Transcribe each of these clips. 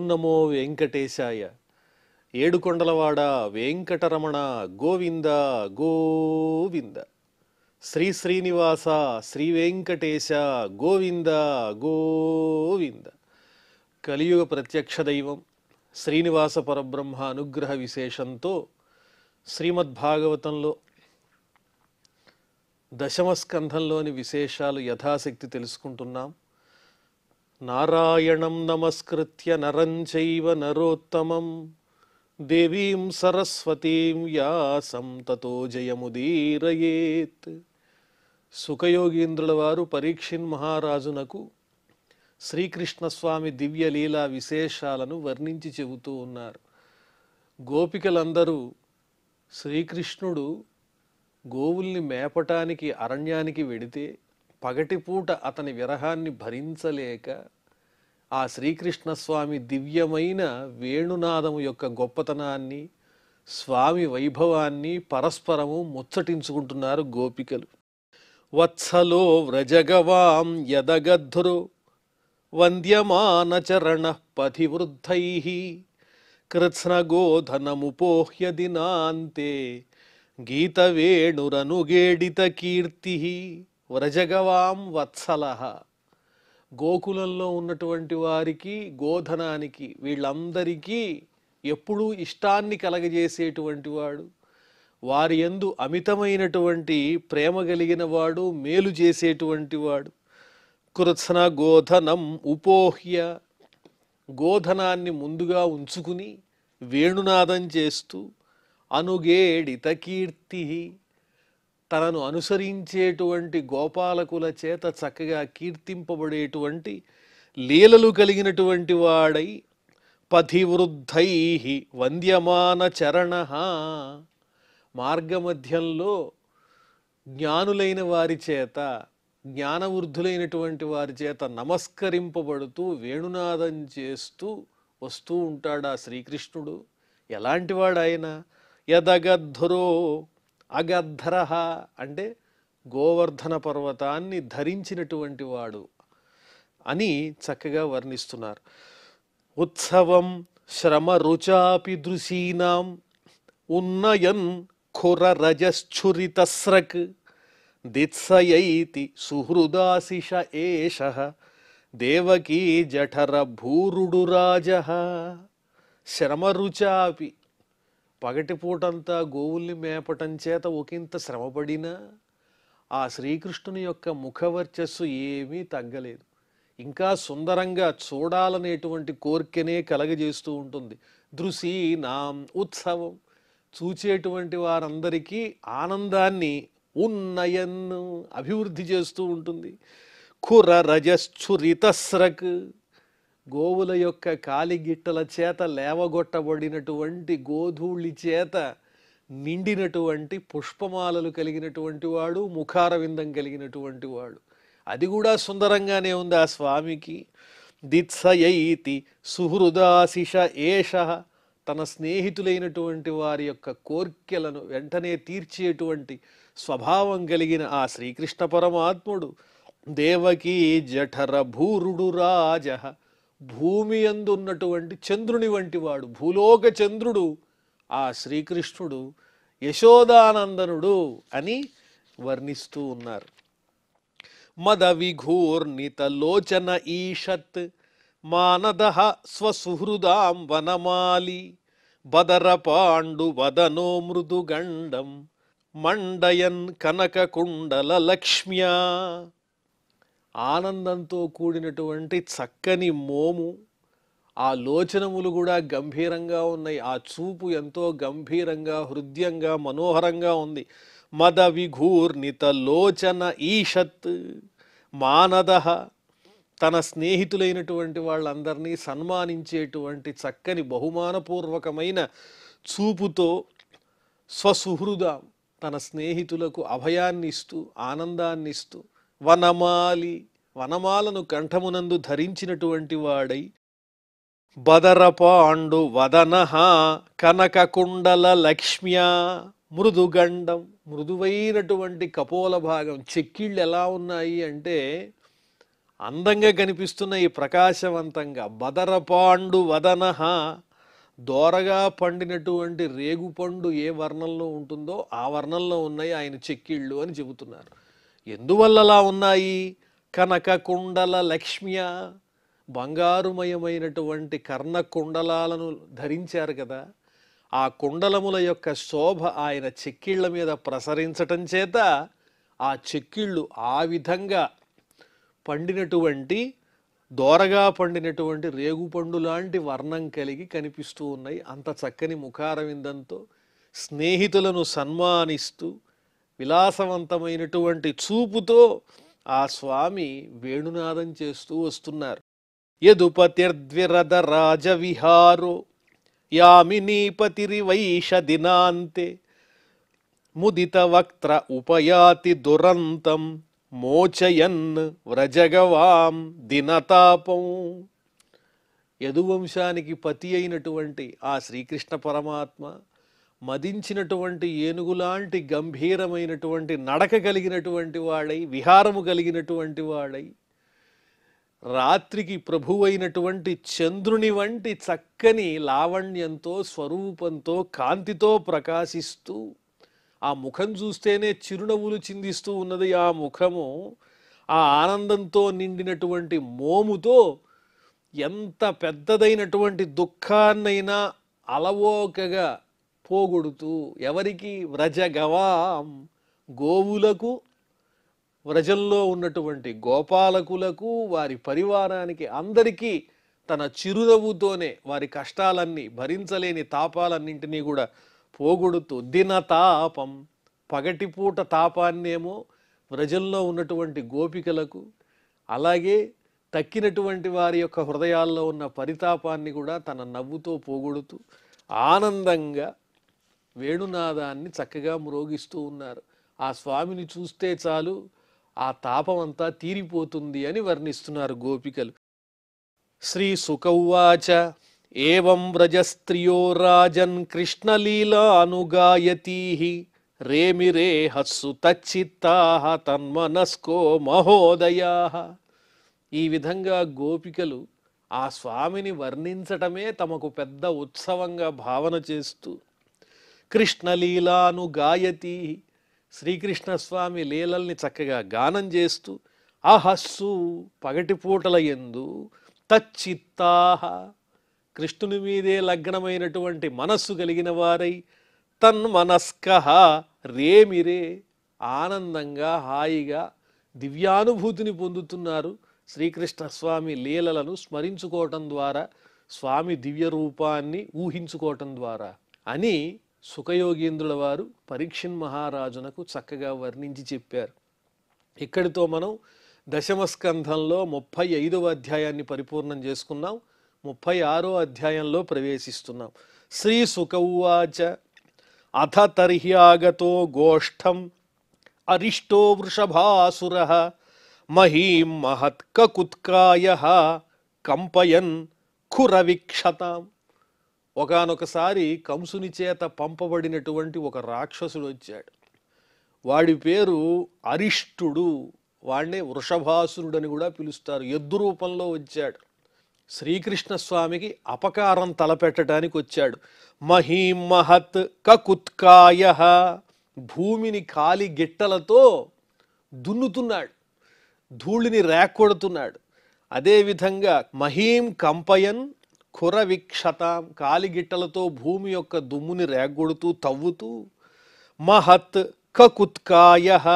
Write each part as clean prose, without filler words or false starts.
నమో వెంకటేశాయ. ఏడుకొండలవాడ వెంకటరమణ గోవింద గోవింద. శ్రీ శ్రీనివాస శ్రీ వెంకటేశ గోవింద గోవింద. కలియుగ ప్రత్యక్ష దైవం శ్రీనివాస పరబ్రహ్మ అనుగ్రహ విశేషంతో శ్రీమద్భాగవతంలో దశమస్కంధంలోని విశేషాలు యథాశక్తి తెలుసుకుంటున్నాం. నారాయణం నమస్కృత్య నరం చైవ నరోత్తమం దేవీం సరస్వతీం వ్యాసం తతో జయముదీరయేత్. సుఖయోగీంద్రుల వారు పరీక్షిన్ మహారాజునకు శ్రీకృష్ణస్వామి దివ్యలీలా విశేషాలను వర్ణించి చెబుతూ ఉన్నారు. గోపికలందరూ శ్రీకృష్ణుడు గోవుల్ని మేపటానికి అరణ్యానికి వెడితే పగటిపూట అతని విరహాన్ని భరించలేక ఆ శ్రీకృష్ణస్వామి దివ్యమైన వేణునాదము యొక్క గొప్పతనాన్ని, స్వామి వైభవాన్ని పరస్పరము ముచ్చటించుకుంటున్నారు గోపికలు. వత్సలో వ్రజగవాం యదగద్ధురో వంద్యమానచరణ పథివృద్ధైః కృత్స్నగోధనముపోహ్య దినాంతే గీతవేణురనుగేడిత కీర్తి. వ్రజగవాం వత్సలః, గోకులంలో ఉన్నటువంటి వారికి, గోధనానికి, వీళ్ళందరికీ ఎప్పుడూ ఇష్టాన్ని కలగజేసేటువంటి వాడు, వారి యందు అమితమైనటువంటి ప్రేమ కలిగిన వాడు, మేలు చేసేటువంటి వాడు. కృత్స్న గోధనం ఉపోహ్య, గోధనాన్ని ముందుగా ఉంచుకుని వేణునాదం చేస్తూ అనుగేడిత కీర్తి, తనను అనుసరించేటువంటి గోపాలకుల చేత చక్కగా కీర్తింపబడేటువంటి లీలలు కలిగినటువంటి వాడై పథివృద్ధై వంద్యమాన చరణ, మార్గమధ్యంలో జ్ఞానులైన వారి చేత, జ్ఞానవృద్ధులైనటువంటి వారి చేత నమస్కరింపబడుతూ వేణునాదం చేస్తూ వస్తూ ఉంటాడు ఆ శ్రీకృష్ణుడు. ఎలాంటివాడు ఆయన? యదగద్ధురో, అగద్ధర అంటే గోవర్ధన పర్వతాన్ని ధరించినటువంటి వాడు అని చక్కగా వర్ణిస్తున్నారు. ఉత్సవం శ్రమ రుచాపి దృశీనాం ఉన్నయన్ ఖుర రజశ్చురితస్రక్ దిత్సయైతి సుహృదాశిష ఏషః దేవకీ జఠర భూరుడు రాజః. శ్రమరుచాపి, పగటిపూటంతా గోవుల్ని మేపటం చేత ఒకంత శ్రమపడినా ఆ శ్రీకృష్ణుని యొక్క ముఖవర్చస్సు ఏమీ తగ్గలేదు. ఇంకా సుందరంగా చూడాలనేటువంటి కోరికనే కలగజేస్తూ ఉంటుంది. దృశీనాం ఉత్సవం, చూచేటువంటి వారందరికీ ఆనందాన్ని ఉన్నయన్ను అభివృద్ధి చేస్తూ ఉంటుంది. ఖుర రజశ్చురితస్రక్, గోవుల యొక్క కాలిగిట్టల చేత లేవగొట్టబడినటువంటి గోధూళి చేత నిండినటువంటి పుష్పమాలలు కలిగినటువంటి వాడు, ముఖారవిందం కలిగినటువంటి వాడు. అది కూడా సుందరంగానే ఉంది ఆ స్వామికి. దిత్సయైతి సుహృదాశిష ఏషః, తన స్నేహితులైనటువంటి వారి యొక్క కోర్కెలను వెంటనే తీర్చేటువంటి స్వభావం కలిగిన ఆ శ్రీకృష్ణ పరమాత్ముడు దేవకీ జఠర భూరుడు రాజః, భూమి యందు ఉన్నటువంటి చంద్రుని వంటి వాడు, భూలోక చంద్రుడు ఆ శ్రీకృష్ణుడు, యశోదానందనుడు అని వర్ణిస్తూ ఉన్నారు. మద విఘూర్ణిత లోచన ఈషత్ మానదః స్వసుహృదాం వనమాలి బదర పాండు వదనో మృదుగండం మండయన్ కనక కుండల లక్ష్మ్యా. ఆనందంతో కూడినటువంటి చక్కని మోము, ఆ లోచనములు కూడా గంభీరంగా ఉన్నాయి. ఆ చూపు ఎంతో గంభీరంగా, హృదయంగా, మనోహరంగా ఉంది. మద విఘూర్ణిత లోచన ఈషత్ మానదః, తన స్నేహితులైనటువంటి వాళ్ళందరినీ సన్మానించేటువంటి చక్కని బహుమానపూర్వకమైన చూపుతో స్వసుహృదాం, తన స్నేహితులకు అభయాన్ని ఇస్తూ ఆనందాన్ని ఇస్తూ వనమాలి, వనమాలను కంఠమునందు ధరించినటువంటి వాడై బదర పాండు వదనః కనక కుండల లక్ష్మ్యా మృదుగండం, మృదువైనటువంటి కపోల భాగం, చెక్కిళ్ళు ఎలా ఉన్నాయి అంటే అందంగా కనిపిస్తున్న ఈ ప్రకాశవంతంగా బదరపాండు వదనః, దోరగా పండినటువంటి రేగుపండు ఏ వర్ణంలో ఉంటుందో ఆ వర్ణంలో ఉన్నాయి ఆయన చెక్కిళ్ళు అని చెబుతున్నారు. ఎందువల్ల అలా ఉన్నాయి? కనక కుండల లక్ష్మ్య, బంగారుమయమైనటువంటి కర్ణ కుండలాలను ధరించారు కదా, ఆ కుండలముల యొక్క శోభ ఆయన చెక్కిళ్ళ మీద ప్రసరించటం చేత ఆ చెక్కిళ్ళు ఆ విధంగా పండినటువంటి, దోరగా పండినటువంటి రేగుపండు లాంటి వర్ణం కలిగి కనిపిస్తూ ఉన్నాయి. అంత చక్కని ముఖారవిందంతో స్నేహితులను సన్మానిస్తూ విలాసవంతమైనటువంటి చూపుతో ఆ స్వామి వేణునాదం చేస్తూ వస్తున్నారు. యదుపతిర్ద్విరద రాజవిహారో యామినీపతిరివైష దినాంతే ముదిత వక్త్ర ఉపయాతి దురంతం మోచయన్ వ్రజగవాం దినతాపం. యదువంశానికి పతి అయినటువంటి ఆ శ్రీకృష్ణ పరమాత్మ మదించినటువంటి ఏనుగులాంటి గంభీరమైనటువంటి నడక కలిగినటువంటి వాడై, విహారము కలిగినటువంటి వాడై, రాత్రికి ప్రభువైనటువంటి చంద్రుని వంటి చక్కని లావణ్యంతో, స్వరూపంతో, కాంతితో ప్రకాశిస్తూ, ఆ ముఖం చూస్తేనే చిరునవ్వులు చిందిస్తూ ఉన్నది ఆ ముఖము. ఆ ఆనందంతో నిండినటువంటి మోముతో ఎంత పెద్దదైనటువంటి దుఃఖాన్నైనా అలవోకగా పోగొడుతూ, ఎవరికి? వ్రజగవాం, గోవులకు, వ్రజంలో ఉన్నటువంటి గోపాలకులకు, వారి పరివారానికి, అందరికీ తన చిరునవ్వుతోనే వారి కష్టాలన్నీ, భరించలేని తాపాలన్నింటినీ కూడా పోగొడుతూ, దినతాపం, పగటిపూట తాపాన్నేమో వ్రజంలో ఉన్నటువంటి గోపికలకు, అలాగే తక్కినటువంటి వారి యొక్క హృదయాల్లో ఉన్న పరితాపాన్ని కూడా తన నవ్వుతో పోగొడుతూ ఆనందంగా వేణునాదాన్ని చక్కగా మ్రోగిస్తూ ఉన్నారు. ఆ స్వామిని చూస్తే చాలు ఆ తాపం అంతా తీరిపోతుంది అని వర్ణిస్తున్నారు గోపికలు. శ్రీ సుకౌవాచ ఏవం వ్రజస్త్రియో రాజన్ కృష్ణలీలానుగాయతీః రేమిరే హస్సు తచ్చిత్తాః తన్మనస్కో మహోదయాః. ఈ విధంగా గోపికలు ఆ స్వామిని వర్ణించటమే తమకు పెద్ద ఉత్సవంగా భావన చేస్తూ, కృష్ణలీలాను గాయతి, శ్రీకృష్ణస్వామి లీలల్ని చక్కగా గానం చేస్తూ, అహస్సు, పగటిపూటల యందు, తచ్చిత్తాహ, కృష్ణుని మీదే లగ్నమైనటువంటి మనస్సు కలిగిన వారై, తన్మనస్కః, రేమిరే, ఆనందంగా హాయిగా దివ్యానుభూతిని పొందుతున్నారు శ్రీకృష్ణస్వామి లీలలను స్మరించుకోవటం ద్వారా, స్వామి దివ్య రూపాన్ని ఊహించుకోవటం ద్వారా అని సుఖయోగీంద్రుల వారు పరీక్షిన్ మహారాజునకు చక్కగా వర్ణించి చెప్పారు. ఇక్కడితో మనం దశమ స్కంధంలో 35వ అధ్యాయాన్ని పరిపూర్ణం చేసుకున్నాం. 36వ అధ్యాయంలో ప్రవేశిస్తున్నాం. శ్రీ సుకౌవాచ అథ తర్హ్యాగతో గోష్ఠం అరిష్టో వృషభాసురః మహీం మహత్కకుత్కాయః కంపయన్ ఖురవిక్షతాం. ఒకానొకసారి కంసుని చేత పంపబడినటువంటి ఒక రాక్షసుడు వచ్చాడు. వాడి పేరు అరిష్టుడు. వాడినే వృషభాసురుడని కూడా పిలుస్తారు. ఎద్దు రూపంలో వచ్చాడు. శ్రీకృష్ణస్వామికి అపకారం తలపెట్టడానికి వచ్చాడు. మహీం మహత్ కకుత్కాయః, భూమిని కాలి గిట్టలతో దున్నుతున్నాడు, ధూళిని రేక్కొడుతున్నాడు. అదేవిధంగా మహీం కంపయన్ ఖురవిక్షతాం, కాలిగిట్టలతో భూమి యొక్క దుమ్ముని రేగ్గొడుతూ తవ్వుతూ, మహత్ కకుత్కాయః,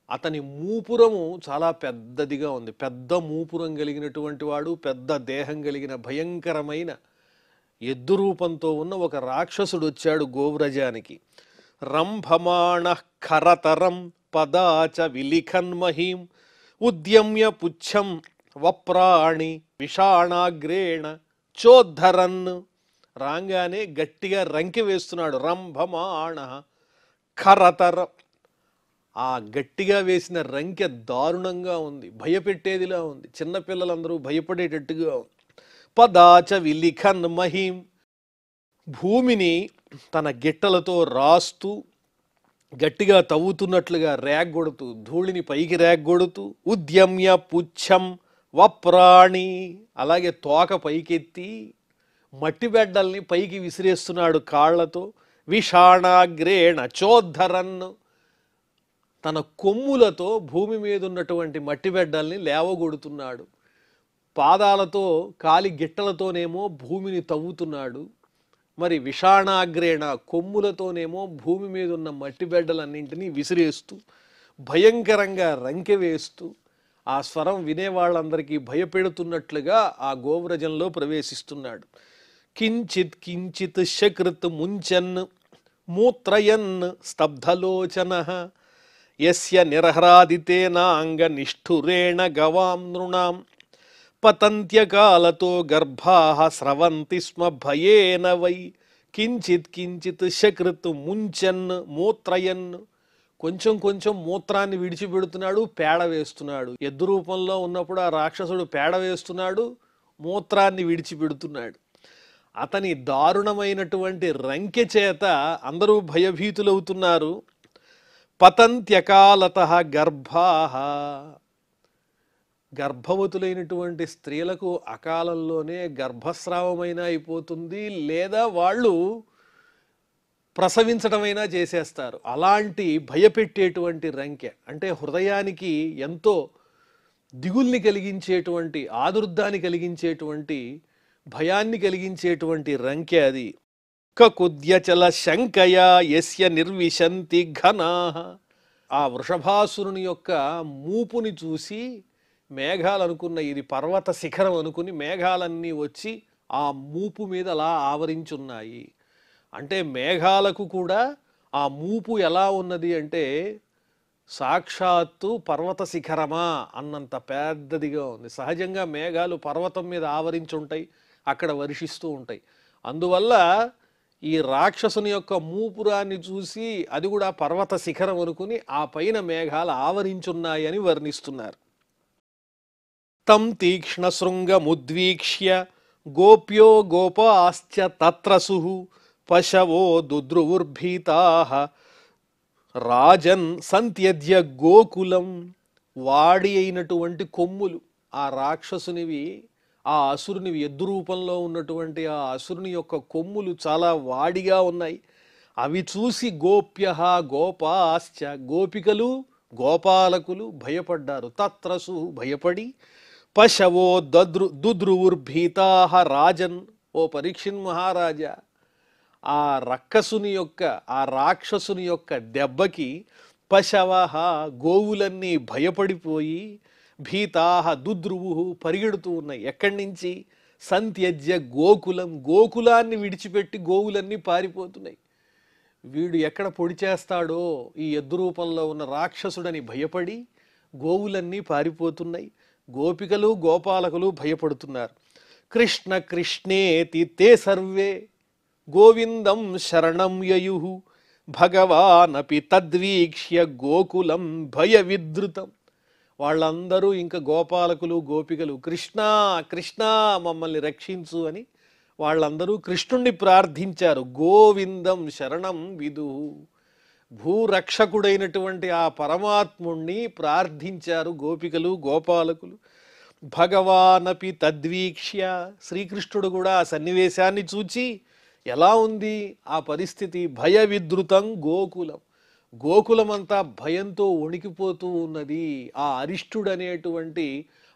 అతని మూపురము చాలా పెద్దదిగా ఉంది. పెద్ద మూపురం కలిగినటువంటి వాడు, పెద్ద దేహం కలిగిన భయంకరమైన ఎద్దు రూపంతో ఉన్న ఒక రాక్షసుడు వచ్చాడు గోవ్రజానికి. రంభమాణః ఖరతరం పదాచ విలిఖన్మహీం ఉద్యమ్య పుచ్చం వప్రాణి విషాణాగ్రేణ చోద్ధరన్. రాగానే గట్టిగా రంకె వేస్తున్నాడు. రంభమాణ ఖరతర, ఆ గట్టిగా వేసిన రంకె దారుణంగా ఉంది, భయపెట్టేదిలా ఉంది, చిన్నపిల్లలందరూ భయపడేటట్టుగా ఉంది. పదాచ విలిఖన్ మహీం, భూమిని తన గిట్టలతో రాస్తూ గట్టిగా తవ్వుతున్నట్లుగా రేగ్గొడుతూ ధూళిని పైకి రేగ్గొడుతూ ఉద్యమ్య పుచ్చం వప్రాణి, అలాగే తోక పైకెత్తి మట్టి బెడ్డల్ని పైకి విసిరేస్తున్నాడు కాళ్లతో. విషాణాగ్రేణ చోద్ధరన్, తన కొమ్ములతో భూమి మీద ఉన్నటువంటి మట్టి బెడ్డల్ని లేవగొడుతున్నాడు. పాదాలతో కాలి గిట్టలతోనేమో భూమిని తవ్వుతున్నాడు. మరి విషాణాగ్రేణ కొమ్ములతోనేమో భూమి మీద ఉన్న మట్టి బెడ్డలన్నింటినీ విసిరేస్తూ భయంకరంగా రంకె వేస్తూ ఆ స్వరం వినేవాళ్ళందరికీ భయపెడుతున్నట్లుగా ఆ గోవ్రజంలో ప్రవేశిస్తున్నాడు. కించిత్ కించిత్ శకృత్ ముంచన్ మూత్రయన్ స్తబ్ధలోచన యస్య నిర్హ్రాదితేనాంగ నిష్ఠురేణ గవాం నృణాం పతంత్యకాలతో గర్భాః స్రవంతి స్మ భయేన వై. కించిత్ కించిత్ శకృత్ ముంచన్ మూత్రయన్, కొంచెం కొంచెం మూత్రాన్ని విడిచిపెడుతున్నాడు, పేడ వేస్తున్నాడు. ఎద్దు రూపంలో ఉన్నప్పుడు ఆ రాక్షసుడు పేడ వేస్తున్నాడు, మూత్రాన్ని విడిచిపెడుతున్నాడు. అతని దారుణమైనటువంటి రంకె చేత అందరూ భయభీతులవుతున్నారు. పతంత్యకాలతః గర్భాః, గర్భవతులైనటువంటి స్త్రీలకు అకాలంలోనే గర్భస్రావమైనా అయిపోతుంది, లేదా వాళ్ళు ప్రసవించడమైనా చేసేస్తారు. అలాంటి భయపెట్టేటువంటి రంకె, అంటే హృదయానికి ఎంతో దిగుల్ని కలిగించేటువంటి, ఆదుర్దాన్ని కలిగించేటువంటి, భయాన్ని కలిగించేటువంటి రంకె అది. కకుద్యచల శంకయా యస్య నిర్విశంతి ఘనాః, ఆ వృషభాసురుని యొక్క మూపుని చూసి మేఘాలు అనుకున్న ఇది పర్వత శిఖరం అనుకుని మేఘాలన్నీ వచ్చి ఆ మూపు మీద అలా ఆవరించున్నాయి. అంటే మేఘాలకు కూడా ఆ మూపు ఎలా ఉన్నది అంటే సాక్షాత్తు పర్వత శిఖరమా అన్నంత పెద్దదిగా ఉంది. సహజంగా మేఘాలు పర్వతం మీద ఆవరించుంటాయి, అక్కడ వర్షిస్తూ ఉంటాయి. అందువల్ల ఈ రాక్షసుని యొక్క మూపురాన్ని చూసి అది కూడా పర్వత శిఖరం అనుకుని ఆ పైన మేఘాలు ఆవరించున్నాయని వర్ణిస్తున్నారు. తం తీక్ష్ణ శృంగముద్వీక్ష్య గోప్యో గోపాశ్చ తత్రసు పశవో దుద్రువుర్భీతాః రాజన్ సంత్యజ్య గోకులం. వాడి అయినటువంటి కొమ్ములు ఆ రాక్షసునివి, ఆ అసురునివి, ఎద్దు రూపంలో ఉన్నటువంటి ఆ అసురుని యొక్క కొమ్ములు చాలా వాడిగా ఉన్నాయి. అవి చూసి గోప్య గోపాశ్చ, గోపికలు గోపాలకులు భయపడ్డారు. తత్రసు, భయపడి, పశవో దుద్రువుర్భీతాః రాజన్, ఓ పరీక్షిన్ మహారాజా, ఆ రక్కసుని యొక్క, ఆ రాక్షసుని యొక్క దెబ్బకి పశవః, గోవులన్నీ భయపడిపోయి, భీతాః దుద్రువు, పరిగెడుతూ ఉన్నాయి. ఎక్కడి నుంచి? సంత్యజ్య గోకులం, గోకులాన్ని విడిచిపెట్టి గోవులన్నీ పారిపోతున్నాయి. వీడు ఎక్కడ పొడి చేస్తాడో ఈ ఎద్దు రూపంలో ఉన్న రాక్షసుడని భయపడి గోవులన్నీ పారిపోతున్నాయి. గోపికలు గోపాలకులు భయపడుతున్నారు. కృష్ణ కృష్ణేతి తే సర్వే గోవిందం శరణం యయుః భగవానపి తద్వీక్ష్య గోకులం భయ విద్రుతం. వాళ్ళందరూ ఇంకా గోపాలకులు గోపికలు కృష్ణ కృష్ణ మమ్మల్ని రక్షించు అని వాళ్ళందరూ కృష్ణుణ్ణి ప్రార్థించారు. గోవిందం శరణం విదు, భూరక్షకుడైనటువంటి ఆ పరమాత్ముణ్ణి ప్రార్థించారు గోపికలు గోపాలకులు. భగవానపి తద్వీక్ష్య, శ్రీకృష్ణుడు కూడా ఆ సన్నివేశాన్ని చూచి ఎలా ఉంది ఆ పరిస్థితి, భయ విద్రుతం గోకులం, గోకులమంతా భయంతో వణికిపోతూ ఉన్నది. ఆ అరిష్టుడు అనేటువంటి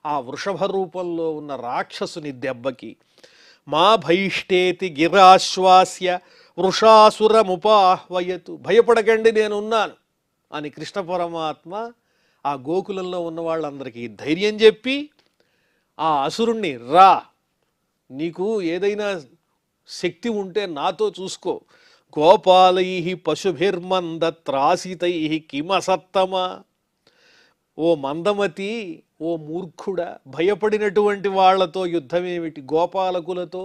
ఆ వృషభ రూపంలో ఉన్న రాక్షసుని దెబ్బకి. మా భైష్టేతి గిరాశ్వాస్య వృషాసురముపాహ్వయతు, భయపడకండి నేనున్నాను అని కృష్ణ పరమాత్మ ఆ గోకులంలో ఉన్న వాళ్ళందరికీ ధైర్యం చెప్పి, ఆ అసురుణ్ణి రా, నీకు ఏదైనా శక్తి ఉంటే నాతో చూసుకో, గోపాలై పశుభిర్మందత్రాసితై కిమసత్తమా, ఓ మందమతి, ఓ మూర్ఖుడా, భయపడినటువంటి వాళ్లతో యుద్ధమేమిటి, గోపాలకులతో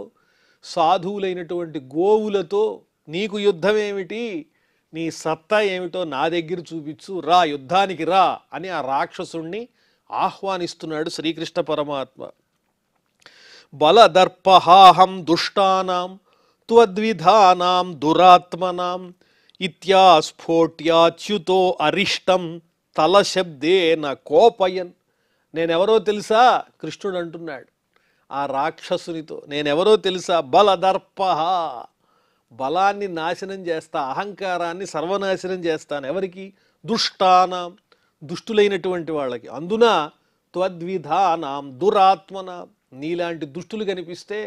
సాధువులైనటువంటి గోవులతో నీకు యుద్ధమేమిటి, నీ సత్తా ఏమిటో నా దగ్గర చూపించు, రా యుద్ధానికి రా అని ఆ రాక్షసుణ్ణి ఆహ్వానిస్తున్నాడు శ్రీకృష్ణ పరమాత్మ. బలదర్పహాహం దుష్టానాం త్వద్విధానాం దురాత్మనాం ఇత్యాస్ఫోట్యాచ్యుతో అరిష్టం తలశబ్దేన కోపయన్. నేనెవరో తెలుసా కృష్ణుడు అంటున్నాడు ఆ రాక్షసునితో. నేనెవరో తెలుసా? బలదర్ప, బలాన్ని నాశనం చేస్తా, అహంకారాన్ని సర్వనాశనం చేస్తాను. ఎవరికి? దుష్టానాం, దుష్టులైనటువంటి వాళ్ళకి. అందున త్వద్విధానాం దురాత్మన, నీలాంటి దుష్టులు కనిపిస్తే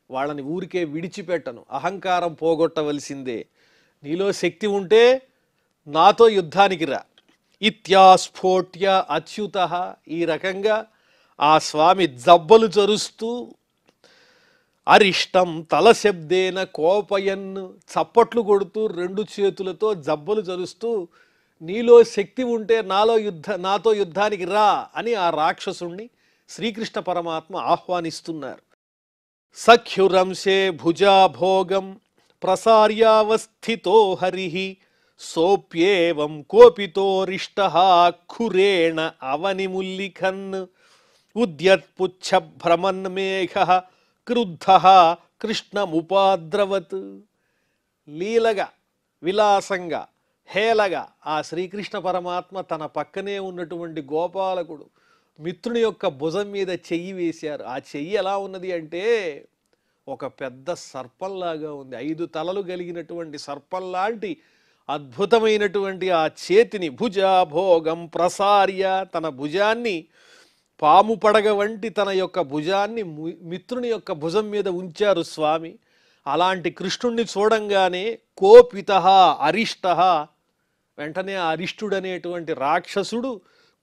వాళ్ళని ఊరికే విడిచిపెట్టను, అహంకారం పోగొట్టవలసిందే. నీలో శక్తి ఉంటే నాతో యుద్ధానికి రా. ఇత్యాస్ఫోట్య అచ్యుత, ఈ రకంగా ఆ స్వామి జబ్బలు చరుస్తూ అరిష్టం తలశబ్దేన కోపయన్, చప్పట్లు కొడుతూ రెండు చేతులతో జబ్బలు చరుస్తూ నీలో శక్తి ఉంటే నాతో యుద్ధానికి రా అని ఆ రాక్షసుణ్ణి శ్రీకృష్ణ పరమాత్మ ఆహ్వానిస్తున్నారు. సఖ్యురంశే భుజాభోగం ప్రసార్యావస్థితో హరి సోప్యేవం కోపితోరిష్టః ఖురేణ అవనిముల్లిఖన్ ఉద్యత్పుచ్ఛభ్రమన్మేఘః క్రుద్ధః కృష్ణముపాద్రవత్. లీలగా, విలాసంగా, హేళగా ఆ శ్రీకృష్ణ పరమాత్మ తన పక్కనే ఉన్నటువంటి గోపాలకుడు మిత్రుని యొక్క భుజం మీద చెయ్యి వేశారు. ఆ చెయ్యి ఎలా ఉన్నది అంటే ఒక పెద్ద సర్పంలాగా ఉంది. 5 తలలు కలిగినటువంటి సర్పంలాంటి అద్భుతమైనటువంటి ఆ చేతిని భుజాభోగం ప్రసార్య, తన భుజాన్ని పాము పడగ వంటి తన యొక్క భుజాన్ని మిత్రుని యొక్క భుజం మీద ఉంచారు స్వామి. అలాంటి కృష్ణుణ్ణి చూడంగానే కోపితః అరిష్టః, వెంటనే అరిష్టుడనేటువంటి రాక్షసుడు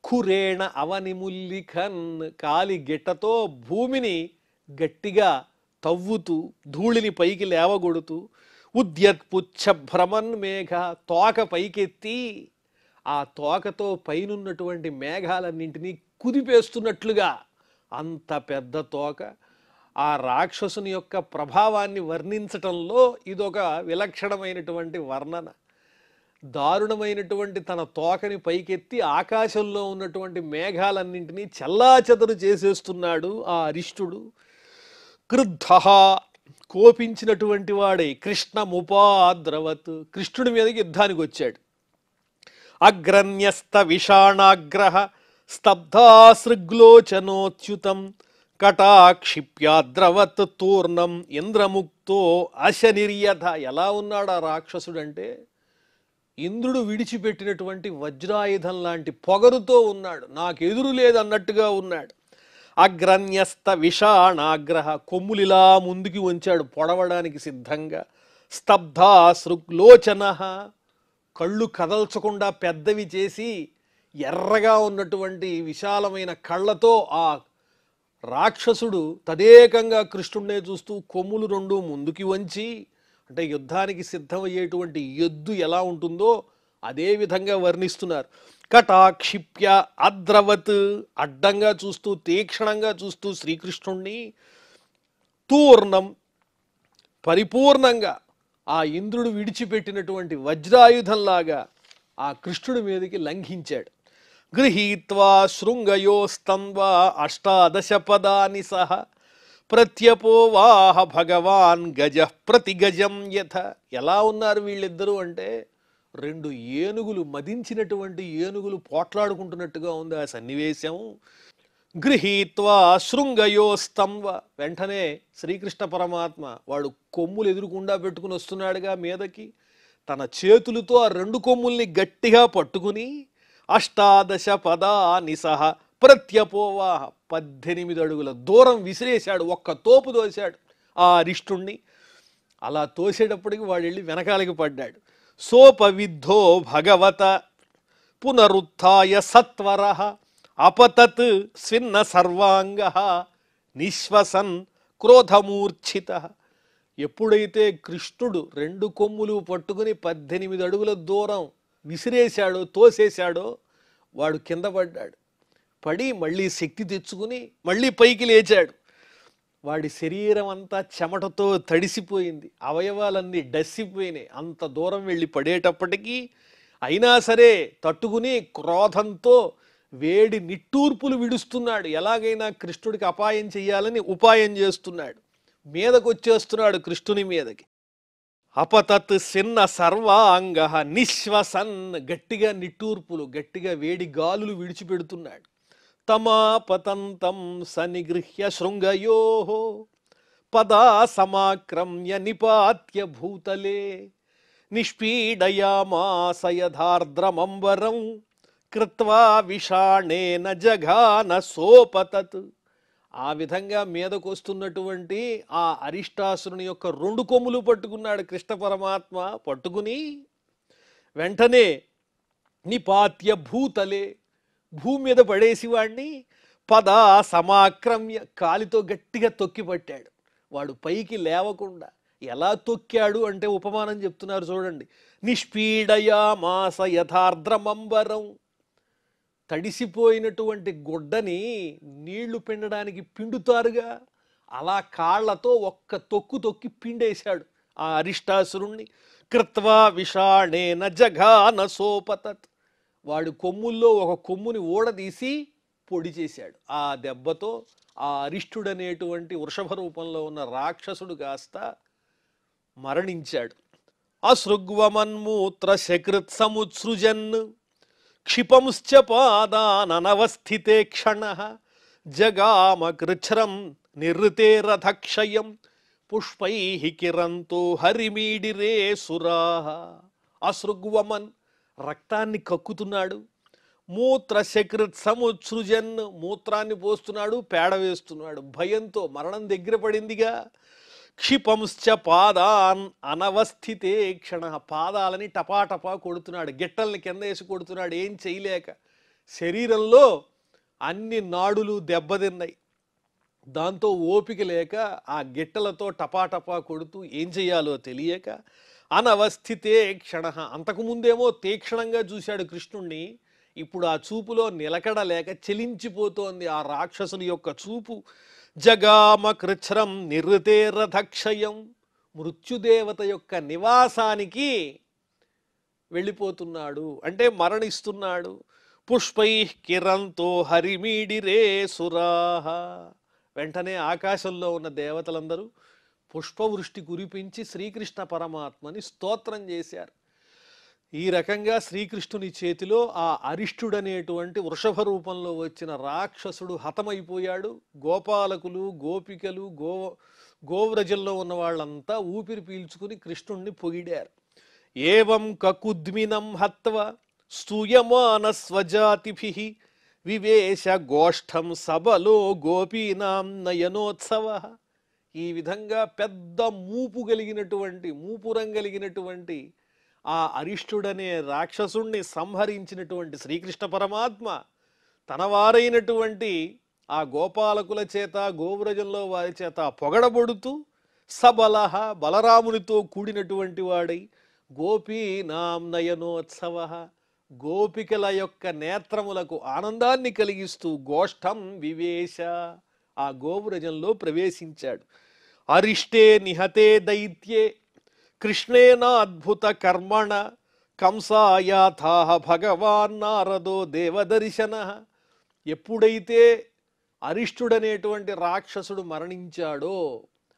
ఖురేణ అవనిముల్లిఖన్, కాలి గిట్టతో భూమిని గట్టిగా తవ్వుతూ ధూళిని పైకి లేవగొడుతూ ఉద్యత్పుచ్ఛభ్రమన్ మేఘ, తోక పైకెత్తి ఆ తోకతో పైనున్నటువంటి మేఘాలన్నింటినీ కుదిపేస్తున్నట్లుగా అంత పెద్ద తోక. ఆ రాక్షసుని యొక్క ప్రభావాన్ని వర్ణించటంలో ఇదొక విలక్షణమైనటువంటి వర్ణన. దారుణమైనటువంటి తన తోకని పైకెత్తి ఆకాశంలో ఉన్నటువంటి మేఘాలన్నింటినీ చెల్లాచెదరు చేసేస్తున్నాడు ఆ అరిష్టుడు. క్రుద్ధః, కోపించినటువంటి వాడే కృష్ణముపాద్రవత్, కృష్ణుడి మీదకి యుద్ధానికి వచ్చాడు. అగ్రన్యస్త విషాణాగ్రహ స్తబ్ధాసృగ్లోచనోచ్యుతం కటాక్షిప్యాద్రవత్ తూర్ణం ఇంద్రముక్తో అశనిర్యథ. ఎలా ఉన్నాడు ఆ రాక్షసుడంటే ఇంద్రుడు విడిచిపెట్టినటువంటి వజ్రాయుధం లాంటి పొగరుతో ఉన్నాడు, నాకు ఎదురు లేదన్నట్టుగా ఉన్నాడు. అగ్రన్యస్త విషాణాగ్రహ, కొమ్ములిలా ముందుకి వంచాడు పొడవడానికి సిద్ధంగా. స్తబ్ధాసృగ్లోచన, కళ్ళు కదల్చకుండా పెద్దవి చేసి ఎర్రగా ఉన్నటువంటి విశాలమైన కళ్ళతో ఆ రాక్షసుడు తదేకంగా కృష్ణుడినే చూస్తూ కొమ్ములు 2 ముందుకి వంచి, అంటే యుద్ధానికి సిద్ధమయ్యేటువంటి ఎద్దు ఎలా ఉంటుందో అదే విధంగా వర్ణిస్తున్నారు. కటాక్షిప్య అద్రవత్, అడ్డంగా చూస్తూ తీక్షణంగా చూస్తూ శ్రీకృష్ణుణ్ణి. తూర్ణం, పరిపూర్ణంగా ఆ ఇంద్రుడు విడిచిపెట్టినటువంటి వజ్రాయుధంలాగా ఆ కృష్ణుడి మీదకి లంఘించాడు. గృహీత్వా శృంగయోస్తంవా అష్టాదశ పదాని సహ ప్రత్యపోవాహ భగవాన్ గజ ప్రతి గజం యథ. ఎలా ఉన్నారు వీళ్ళిద్దరూ అంటే 2 ఏనుగులు, మదించినటువంటి ఏనుగులు పోట్లాడుకుంటున్నట్టుగా ఉంది ఆ సన్నివేశం. గృహీత్వా శృంగయోస్తంవ, వెంటనే శ్రీకృష్ణ పరమాత్మ వాడు కొమ్ములు ఎదురుకుండా పెట్టుకుని వస్తున్నాడుగా మీదకి, తన చేతులతో ఆ 2 కొమ్ముల్ని గట్టిగా పట్టుకుని అష్టాదశ పదాని సహ ప్రత్యపోవాహ, 18 అడుగుల దూరం విసిరేశాడు, ఒక్క తోపు తోశాడు ఆ అరిష్టుణ్ణి. అలా తోసేటప్పటికి వాడు వెళ్ళి వెనకాలకి పడ్డాడు. సోపవిద్ధో భగవత పునరుత్థాయ సత్వరః అపతత్ స్విన్న సర్వాంగః నిశ్వసన్ క్రోధమూర్ఛితః. ఎప్పుడైతే కృష్ణుడు 2 కొమ్ములు పట్టుకుని 18 అడుగుల దూరం విసిరేశాడో, తోసేశాడో, వాడు కింద పడ్డాడు. పడి మళ్ళీ శక్తి తెచ్చుకుని మళ్ళీ పైకి లేచాడు. వాడి శరీరం అంతా చెమటతో తడిసిపోయింది, అవయవాలన్నీ డస్సిపోయినాయి. అంత దూరం వెళ్ళి పడేటప్పటికీ అయినా సరే తట్టుకుని క్రోధంతో వేడి నిట్టూర్పులు విడుస్తున్నాడు. ఎలాగైనా కృష్ణుడికి అపాయం చెయ్యాలని ఉపాయం చేస్తున్నాడు. మీదకు వచ్చేస్తున్నాడు కృష్ణుని మీదకి. అపతత్ సిన్న సర్వాంగ నిశ్వసన్, గట్టిగా నిట్టూర్పులు, గట్టిగా వేడి గాలులు విడిచిపెడుతున్నాడు. తమాపతంతం సనిగృహ్య శృంగయో పదా సమాక్రమ్య నిపాత్య భూతలే నిష్పీడయామాస యథార్ద్రమంబరం కృత్వా విషాణేన జఘాన సోపతత్. ఆ విధంగా మీదకొస్తున్నటువంటి ఆ అరిష్టాసురుని యొక్క 2 కొమ్ములు పట్టుకున్నాడు కృష్ణ పరమాత్మ. పట్టుకుని వెంటనే నిపాత్య భూతలే, భూమి మీద పడేసి వాడిని పదా సమాక్రమ్య, కాలితో గట్టిగా తొక్కి పట్టాడు. వాడు పైకి లేవకుండా ఎలా తొక్కాడు అంటే ఉపమానం చెప్తున్నారు చూడండి. నిష్పీడయామాస యథార్ద్రమంబరం, తడిసిపోయినటువంటి గుడ్డని నీళ్లు పిండడానికి పిండుతారుగా, అలా కాళ్లతో ఒక్క తొక్కు తొక్కి పిండేశాడు ఆ అరిష్టాసురుణ్ణి. కృత్వా విషాణేన జఘాన సోపతత్, వాడు కొమ్ముల్లో ఒక కొమ్ముని ఊడదీసి పొడి చేశాడు. ఆ దెబ్బతో ఆ అరిష్టుడనేటువంటి వృషభ రూపంలో ఉన్న రాక్షసుడు కాస్త మరణించాడు. అసృగ్వమన్మూత్ర శకృత్ సముత్సృజన్ క్షిపంశ్చ పాదాననవస్థితే క్షణః జగామ కృచ్ఛ్రం నిర్తే రథక్షయం పుష్పైః కిరంతో హరిమీడిరే సురాః. అసృగ్వమన్, రక్తాన్ని కక్కుతున్నాడు. మూత్ర శకృత్ సముత్సృజన్, మూత్రాన్ని పోస్తున్నాడు, పేడ వేస్తున్నాడు. భయంతో మరణం దగ్గర పడిందిగా. క్షిపంశ్చ పాదాన్ అనవస్థితే క్షణ, పాదాలని టపాటపా కొడుతున్నాడు, గిట్టల్ని కింద వేసి కొడుతున్నాడు. ఏం చేయలేక శరీరంలో అన్ని నాడులు దెబ్బతిన్నాయి. దాంతో ఓపిక లేక ఆ గిట్టలతో టపాటపా కొడుతూ ఏం చెయ్యాలో తెలియక అనవస్థితే క్షణ. అంతకుముందేమో తీక్షణంగా చూశాడు కృష్ణుణ్ణి, ఇప్పుడు ఆ చూపులో నిలకడ లేక చెలించిపోతోంది ఆ రాక్షసుని యొక్క చూపు. జగామ కృచ్ఛ్రం నిర్తే రథక్షయం, మృత్యుదేవత యొక్క నివాసానికి వెళ్ళిపోతున్నాడు, అంటే మరణిస్తున్నాడు. పుష్పైః కిరంతో హరిమీడిరే సురాః, వెంటనే ఆకాశంలో ఉన్న దేవతలందరూ పుష్పవృష్టి కురిపించి శ్రీకృష్ణ పరమాత్మని స్తోత్రం చేశారు. ఈ రకంగా శ్రీకృష్ణుని చేతిలో ఆ అరిష్టుడనేటువంటి వృషభ రూపంలో వచ్చిన రాక్షసుడు హతమైపోయాడు. గోపాలకులు, గోపికలు, గోవ్రజంలో ఉన్న వాళ్ళంతా ఊపిరి పీల్చుకుని కృష్ణుణ్ణి పొగిడారు. ఏవం కకుద్మినం హత్వ స్తూయమాన స్వజాతిభిః వివేశ గోష్ఠం సబలో గోపీనాం నయనోత్సవః. ఈ విధంగా పెద్ద మూపురం కలిగినటువంటి ఆ అరిష్టుడనే రాక్షసుణ్ణి సంహరించినటువంటి శ్రీకృష్ణ పరమాత్మ తన వారైనటువంటి ఆ గోపాలకుల చేత, గోవ్రజంలో వారి చేత పొగడబడుతూ సబలః, బలరామునితో కూడినటువంటి వాడై గోపీనాం నయనోత్సవః, గోపికల యొక్క నేత్రములకు ఆనందాన్ని కలిగిస్తూ గోష్ఠం వివేశ, ఆ గోవ్రజంలో ప్రవేశించాడు. అరిష్టే నిహతే దైత్యే కృష్ణేన అద్భుత కర్మణ కంసాయాథాహ భగవాన్ నారదో దేవదర్శన. ఎప్పుడైతే అరిష్టుడనేటువంటి రాక్షసుడు మరణించాడో,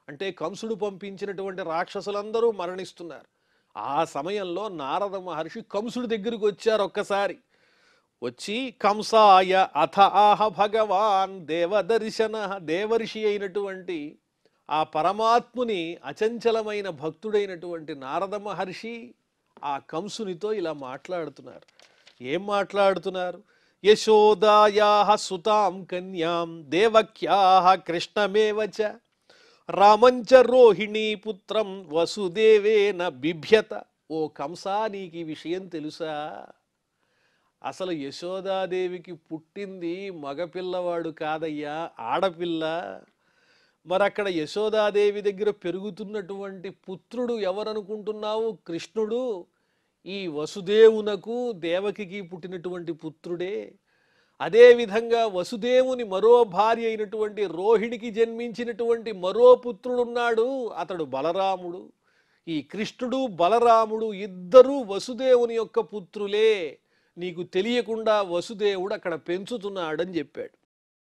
అంటే కంసుడు పంపించినటువంటి రాక్షసులందరూ మరణిస్తున్నారు. ఆ సమయంలో నారద మహర్షి కంసుడి దగ్గరికి వచ్చారు. ఒక్కసారి వచ్చి కంసాయ అథ ఆహ భగవాన్ దేవదర్శన, దేవర్షి అయినటువంటి ఆ పరమాత్ముని అచంచలమైన భక్తుడైనటువంటి నారద మహర్షి ఆ కంసునితో ఇలా మాట్లాడుతున్నారు. ఏం మాట్లాడుతున్నారు? యశోదాయాః సుతాం కన్యాం దేవక్యాః కృష్ణమేవ చ రామంచ రోహిణీ పుత్రం వసుదేవేన బిభ్యత. ఓ కంసా, నీకు ఈ విషయం తెలుసా? అసలు యశోదాదేవికి పుట్టింది మగపిల్లవాడు కాదయ్యా, ఆడపిల్ల. మరి అక్కడ యశోదాదేవి దగ్గర పెరుగుతున్నటువంటి పుత్రుడు ఎవరనుకుంటున్నావు? కృష్ణుడు. ఈ వసుదేవునకు దేవకికి పుట్టినటువంటి పుత్రుడే. అదేవిధంగా వసుదేవుని మరో భార్య అయినటువంటి రోహిణికి జన్మించినటువంటి మరో పుత్రుడున్నాడు, అతడు బలరాముడు. ఈ కృష్ణుడు బలరాముడు ఇద్దరూ వసుదేవుని యొక్క పుత్రులే. నీకు తెలియకుండా వసుదేవుడు అక్కడ పెంచుతున్నాడని చెప్పాడు.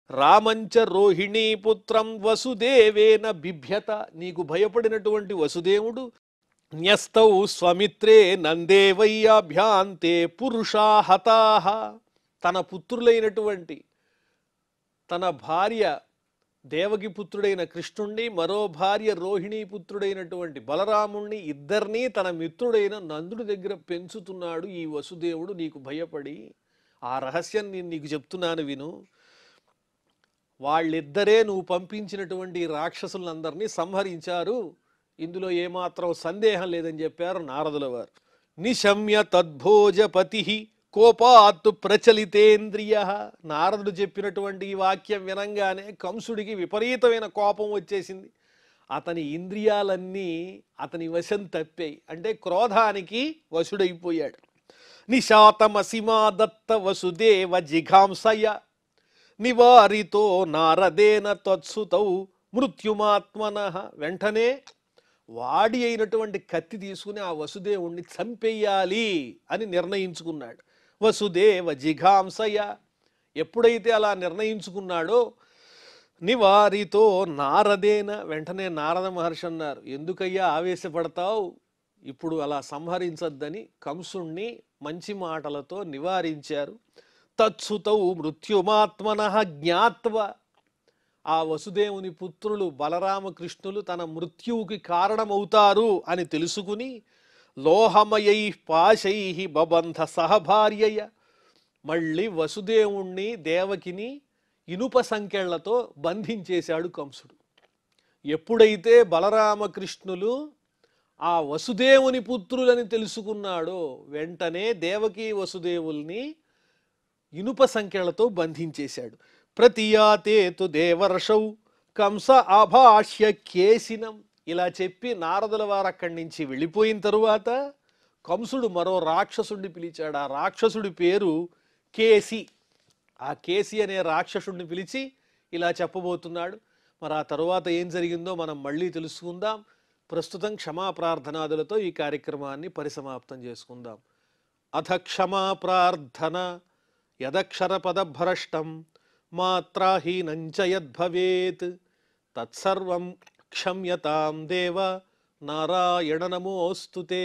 రామంచ రోహిణీ పుత్రం వసుదేవేన బిభ్యత, నీకు భయపడినటువంటి వసుదేవుడు న్యస్తౌ స్వమిత్రే నందేవయ్యాభ్యాంతే పురుషా హతాః. తన పుత్రులైనటువంటి తన భార్య దేవకి పుత్రుడైన కృష్ణుణ్ణి, మరో భార్య రోహిణీ పుత్రుడైనటువంటి బలరాముణ్ణి, ఇద్దరినీ తన మిత్రుడైన నందుడి దగ్గర పెంచుతున్నాడు ఈ వసుదేవుడు నీకు భయపడి. ఆ రహస్యం నేను నీకు చెప్తున్నాను విను. వాళ్ళిద్దరే నువ్వు పంపించినటువంటి రాక్షసులందరినీ సంహరించారు, ఇందులో ఏమాత్రం సందేహం లేదని చెప్పారు నారదుల వారు. నిశమ్య తద్భోజపతి కోపాత్తు ప్రచలితేంద్రియ. నారదుడు చెప్పినటువంటి ఈ వాక్యం వినంగానే కంసుడికి విపరీతమైన కోపం వచ్చేసింది. అతని ఇంద్రియాలన్నీ అతని వశం తప్పాయి, అంటే క్రోధానికి వశుడైపోయాడు. నిశాతమసిమాదత్త వసుదేవ జిఘాంసయ నివారితో నారదేన తత్సుతౌ మృత్యుమాత్మనః. వెంటనే వాడి అయినటువంటి కత్తి తీసుకుని ఆ వసుదేవుణ్ణి చంపేయాలి అని నిర్ణయించుకున్నాడు. వసుదేవ జిఘాంసయ. ఎప్పుడైతే అలా నిర్ణయించుకున్నాడో నివారితో నారదేన, వెంటనే నారద మహర్షి అన్నారు, ఎందుకయ్యా ఆవేశపడతావు, ఇప్పుడు అలా సంహరించద్దని కంసుణ్ణి మంచి మాటలతో నివారించారు. తత్సుతౌ మృత్యుమాత్మనః జ్ఞాత్వ. ఆ వసుదేవుని పుత్రులు బలరామకృష్ణులు తన మృత్యువుకి కారణమవుతారు అని తెలుసుకుని లోహమయై పాశై బబంధ సహభార్యయ. మళ్ళీ వసుదేవుణ్ణి దేవకిని ఇనుప సంకెళ్లతో బంధించేశాడు కంసుడు. ఎప్పుడైతే బలరామకృష్ణులు ఆ వసుదేవుని పుత్రులని తెలుసుకున్నాడో వెంటనే దేవకీ వసుదేవుల్ని ఇనుప సంఖ్యలతో బంధించేశాడు. ప్రతియాతేతు దేవర్షౌ కంస ఆభాష్య కేసినం. ఇలా చెప్పి నారదుల వారు అక్కడి నుంచి వెళ్ళిపోయిన తరువాత కంసుడు మరో రాక్షసుడిని పిలిచాడు. ఆ రాక్షసుడి పేరు కేసి. ఆ కేసి అనే రాక్షసుడిని పిలిచి ఇలా చెప్పబోతున్నాడు. మరి ఆ తరువాత ఏం జరిగిందో మనం మళ్ళీ తెలుసుకుందాం. ప్రస్తుతం క్షమాప్రార్థనాదులతో ఈ కార్యక్రమాన్ని పరిసమాప్తం చేసుకుందాం. అథ క్షమాప్రార్థన. యదక్షరపదభ్రష్టం మాత్రాహీనం చ యద్భవేత్ తత్సర్వం క్షమ్యతాం దేవ నారాయణ నమోస్తుతే.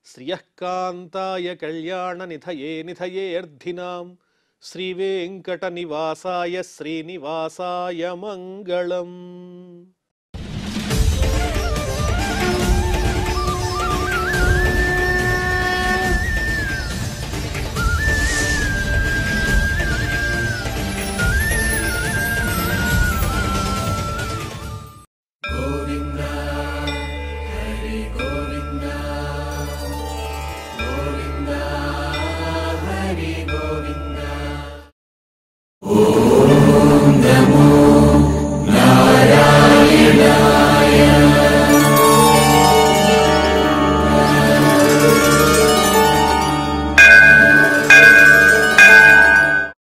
శ్రియఃకాంతాయ కళ్యాణ నిధయే నిధయేర్థినాం శ్రీవేంకట నివాసాయ శ్రీనివాసాయ మంగళం.